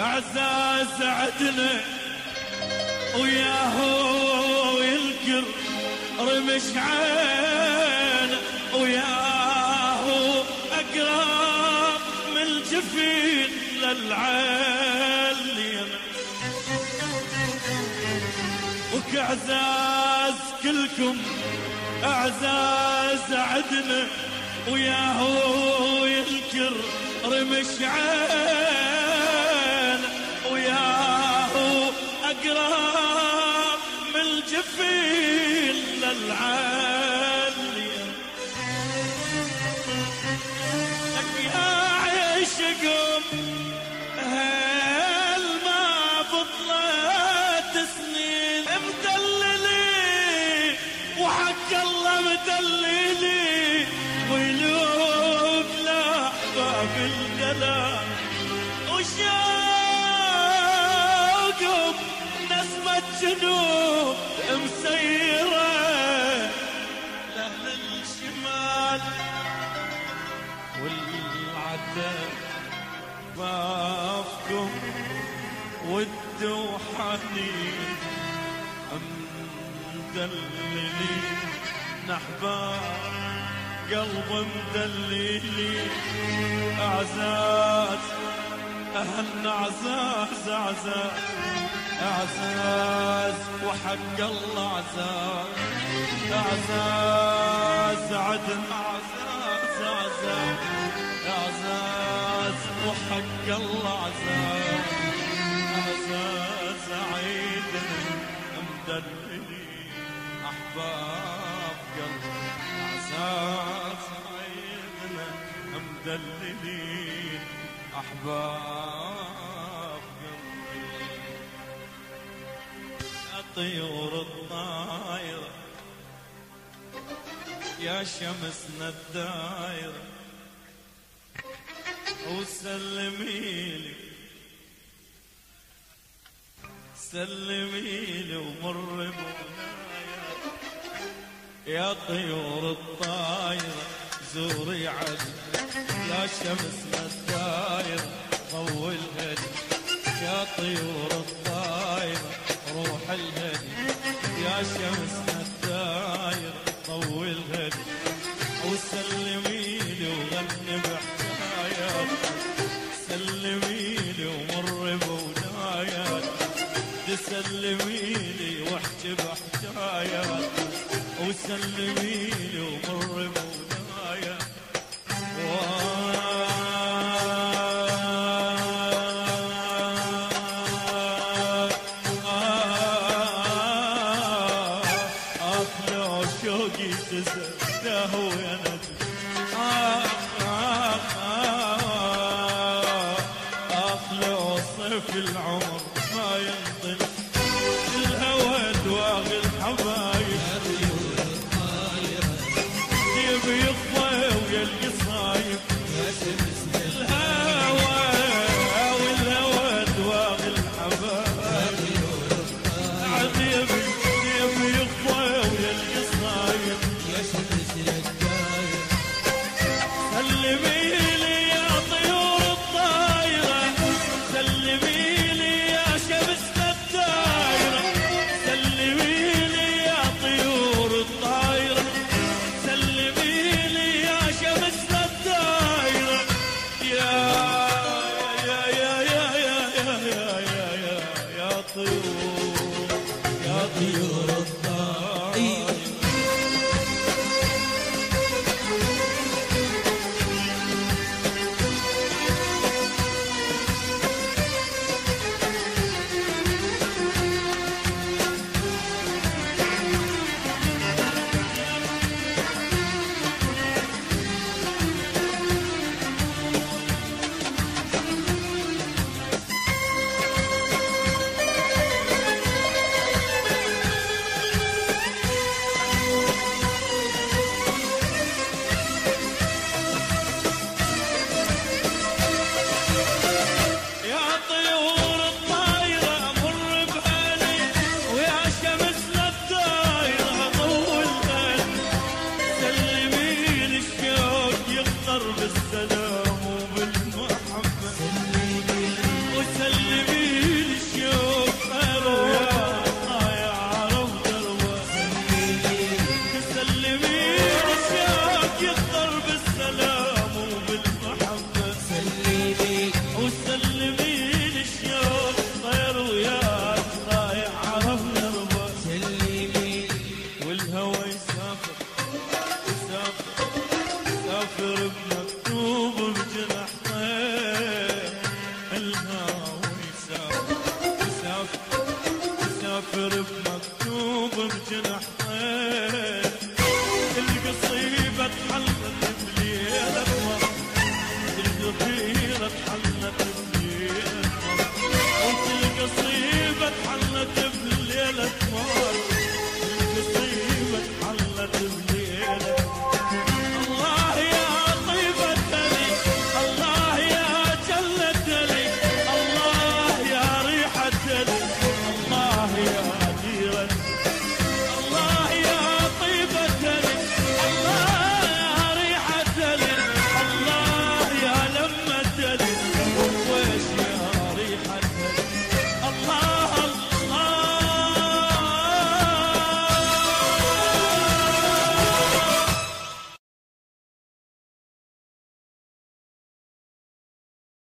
اعزاز عدنا وياهو ينكر رمش عين وياهو اقرب من الجفين للعين وكعزاز كلكم اعزاز عدنا وياهو ينكر رمش عين وياهو اقرب من الجفين للعالي لك يا عشقهم هل ما بطلت سنين مدللي وحق الله مدللي ويلوب لأحباب القلم وشوقهم نسمة جنوب مسيرة لأهل الشمال والعدل بافكم ود وحنين مدللين نحباب قلب مدللي اعزاز اهلنا عزاز عزاز اعزاز وحق الله عزاز اعزاز عدن عزاز عزاز اعزاز وحق الله عزاز اعزاز عيدنا مدللي احباب قلبي اعزاز عيدنا مدللين احباب قلبي يا طيور الطايره يا شمسنا الدايره وسلميلي سلميلي ومر منايا يا طيور الطايرة زوري علي يا شمسنا الدايرة ضوي الهدي يا طيور الطايرة روح الهدي يا شمسنا الدايرة ضوي الهدي وسلميلي وغني بحكايات سلميلي ومر بودايات تسلميلي واحكي بحكايات وسلميلي ومر بودايات أطلع شوقي تزده يا ندم أطلع صيف العمر ما ينطل الهوى دواغي الحبايب يبي يخفى ويلقى صايب الهوى والهوى دواغي الحبايب عاد يبي يخفى ويلقى صايب سلمي